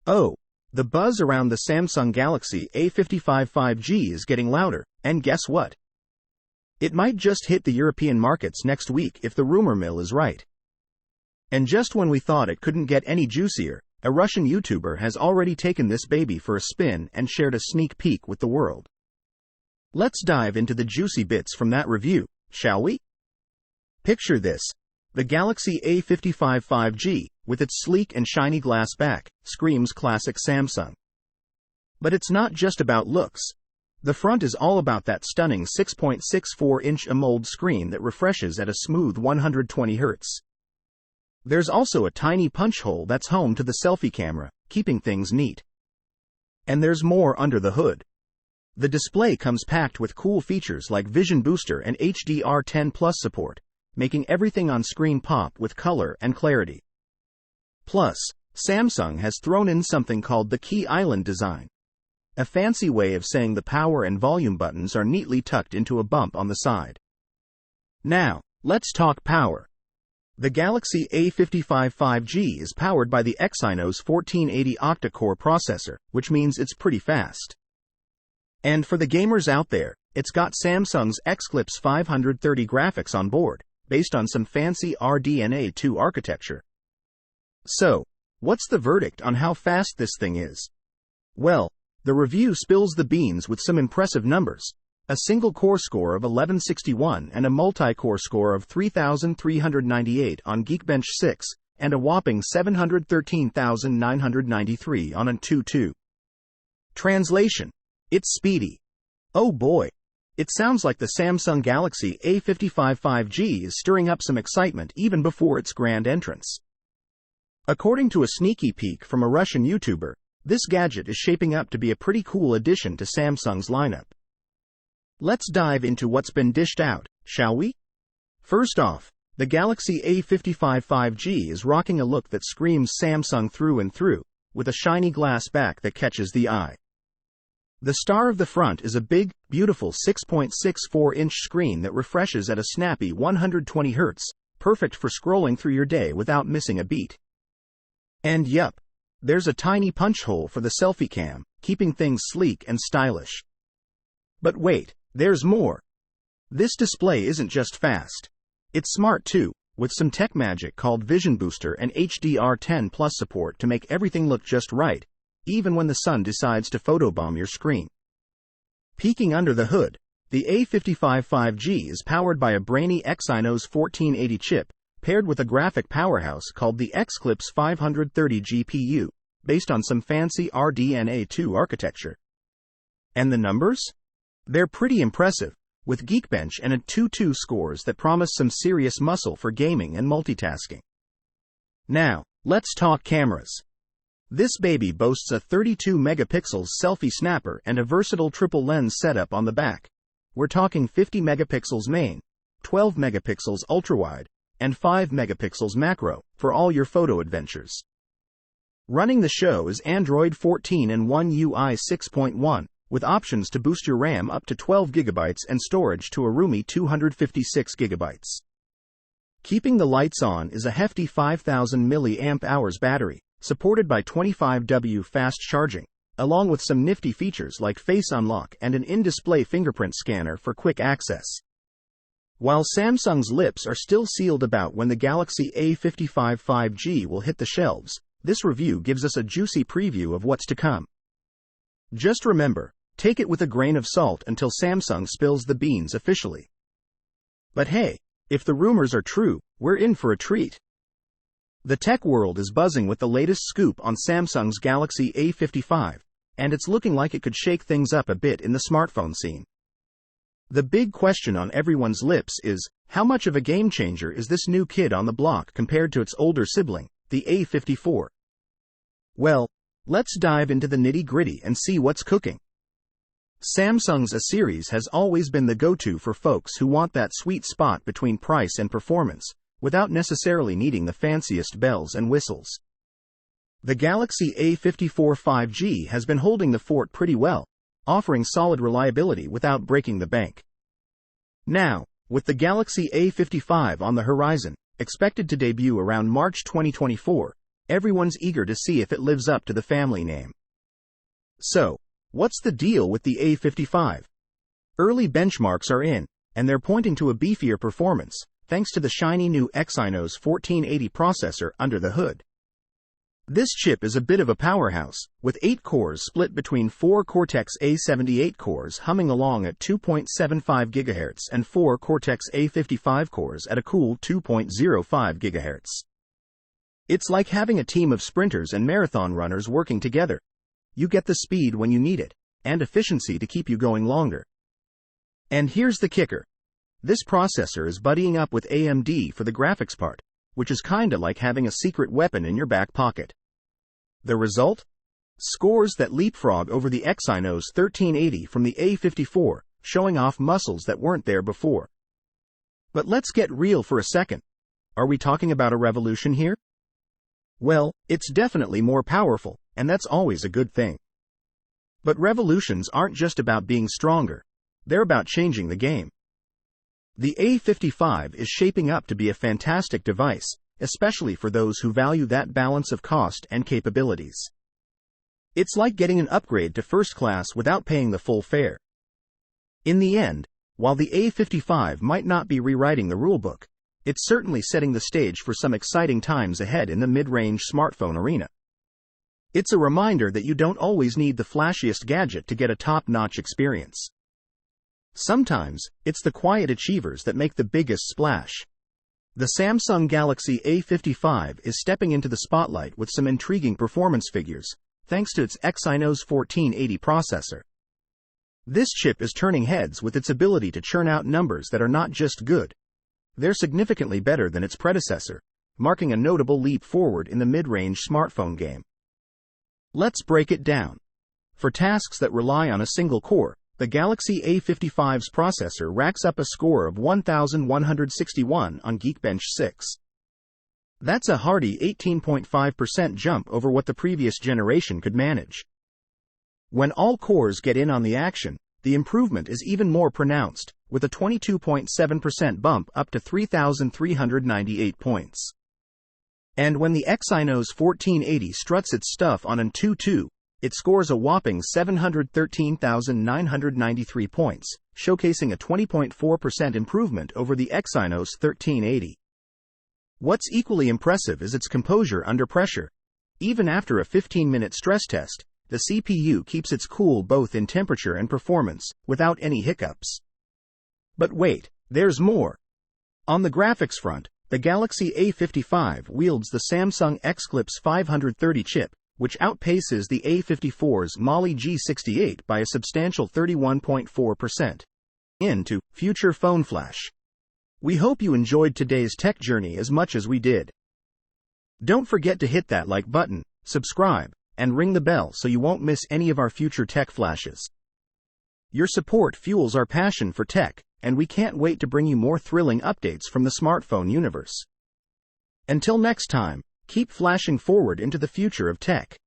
Oh, the buzz around the Samsung Galaxy A55 5G is getting louder, and guess what? It might just hit the European markets next week if the rumor mill is right. And just when we thought it couldn't get any juicier, a Russian YouTuber has already taken this baby for a spin and shared a sneak peek with the world. Let's dive into the juicy bits from that review, shall we? Picture this. The Galaxy A55 5G, with its sleek and shiny glass back, screams classic Samsung. But it's not just about looks. The front is all about that stunning 6.64-inch AMOLED screen that refreshes at a smooth 120 Hz. There's also a tiny punch hole that's home to the selfie camera, keeping things neat. And there's more under the hood. The display comes packed with cool features like Vision Booster and HDR10+ support, making everything on screen pop with color and clarity. Plus, Samsung has thrown in something called the Key Island design, a fancy way of saying the power and volume buttons are neatly tucked into a bump on the side. Now, let's talk power. The Galaxy A55 5G is powered by the Exynos 1480 octa-core processor, which means it's pretty fast. And for the gamers out there, it's got Samsung's Xclipse 530 graphics on board, based on some fancy RDNA 2 architecture. So, what's the verdict on how fast this thing is? Well, the review spills the beans with some impressive numbers: a single core score of 1161 and a multi-core score of 3,398 on Geekbench 6, and a whopping 713,993 on Antutu. Translation: it's speedy. Oh boy! It sounds like the Samsung Galaxy A55 5G is stirring up some excitement even before its grand entrance. According to a sneaky peek from a Russian YouTuber, this gadget is shaping up to be a pretty cool addition to Samsung's lineup. Let's dive into what's been dished out, shall we? First off, the Galaxy A55 5G is rocking a look that screams Samsung through and through, with a shiny glass back that catches the eye. The star of the front is a big, beautiful 6.64-inch screen that refreshes at a snappy 120 Hz, perfect for scrolling through your day without missing a beat. And yup, there's a tiny punch hole for the selfie cam, keeping things sleek and stylish. But wait, there's more. This display isn't just fast. It's smart too, with some tech magic called Vision Booster and HDR10+ support to make everything look just right, even when the sun decides to photobomb your screen. Peeking under the hood, the A55 5G is powered by a brainy Exynos 1480 chip, paired with a graphic powerhouse called the Xclipse 530 GPU, based on some fancy RDNA 2 architecture. And the numbers? They're pretty impressive, with Geekbench and Antutu scores that promise some serious muscle for gaming and multitasking. Now, let's talk cameras. This baby boasts a 32-megapixel selfie snapper and a versatile triple lens setup on the back. We're talking 50 megapixels main, 12 megapixels ultrawide, and 5 megapixels macro for all your photo adventures. Running the show is Android 14 and One UI 6.1, with options to boost your RAM up to 12 GB and storage to a roomy 256 GB. Keeping the lights on is a hefty 5,000 mAh battery, supported by 25W fast charging, along with some nifty features like Face Unlock and an in-display fingerprint scanner for quick access. While Samsung's lips are still sealed about when the Galaxy A55 5G will hit the shelves, this review gives us a juicy preview of what's to come. Just remember, take it with a grain of salt until Samsung spills the beans officially. But hey, if the rumors are true, we're in for a treat. The tech world is buzzing with the latest scoop on Samsung's Galaxy A55, and it's looking like it could shake things up a bit in the smartphone scene. The big question on everyone's lips is, how much of a game changer is this new kid on the block compared to its older sibling, the A54? Well, let's dive into the nitty-gritty and see what's cooking. Samsung's A series has always been the go-to for folks who want that sweet spot between price and performance, without necessarily needing the fanciest bells and whistles. The Galaxy A54 5G has been holding the fort pretty well, offering solid reliability without breaking the bank. Now, with the Galaxy A55 on the horizon, expected to debut around March 2024, Everyone's eager to see if it lives up to the family name. So, what's the deal with the A55? Early benchmarks are in, and they're pointing to a beefier performance, thanks to the shiny new Exynos 1480 processor under the hood. This chip is a bit of a powerhouse, with 8 cores split between 4 Cortex-A78 cores humming along at 2.75 GHz and 4 Cortex-A55 cores at a cool 2.05 GHz. It's like having a team of sprinters and marathon runners working together. You get the speed when you need it, and efficiency to keep you going longer. And here's the kicker. This processor is buddying up with AMD for the graphics part, which is kinda like having a secret weapon in your back pocket. The result? Scores that leapfrog over the Exynos 1380 from the A54, showing off muscles that weren't there before. But let's get real for a second. Are we talking about a revolution here? Well, it's definitely more powerful, and that's always a good thing. But revolutions aren't just about being stronger. They're about changing the game. The A55 is shaping up to be a fantastic device, especially for those who value that balance of cost and capabilities. It's like getting an upgrade to first class without paying the full fare. In the end, while the A55 might not be rewriting the rulebook, it's certainly setting the stage for some exciting times ahead in the mid-range smartphone arena. It's a reminder that you don't always need the flashiest gadget to get a top-notch experience. Sometimes, it's the quiet achievers that make the biggest splash. The Samsung Galaxy A55 is stepping into the spotlight with some intriguing performance figures, thanks to its Exynos 1480 processor. This chip is turning heads with its ability to churn out numbers that are not just good. They're significantly better than its predecessor, marking a notable leap forward in the mid-range smartphone game. Let's break it down. For tasks that rely on a single core, the Galaxy A55's processor racks up a score of 1,161 on Geekbench 6. That's a hearty 18.5% jump over what the previous generation could manage. When all cores get in on the action, the improvement is even more pronounced, with a 22.7% bump up to 3,398 points. And when the Exynos 1480 struts its stuff on an 2.2, it scores a whopping 713,993 points, showcasing a 20.4% improvement over the Exynos 1380. What's equally impressive is its composure under pressure. Even after a 15-minute stress test, the CPU keeps its cool both in temperature and performance, without any hiccups. But wait, there's more. On the graphics front, the Galaxy A55 wields the Samsung Xclipse 530 chip, which outpaces the A54's Mali G68 by a substantial 31.4%. Into future phone flash. We hope you enjoyed today's tech journey as much as we did. Don't forget to hit that like button, subscribe, and ring the bell so you won't miss any of our future tech flashes. Your support fuels our passion for tech, and we can't wait to bring you more thrilling updates from the smartphone universe. Until next time, keep flashing forward into the future of tech.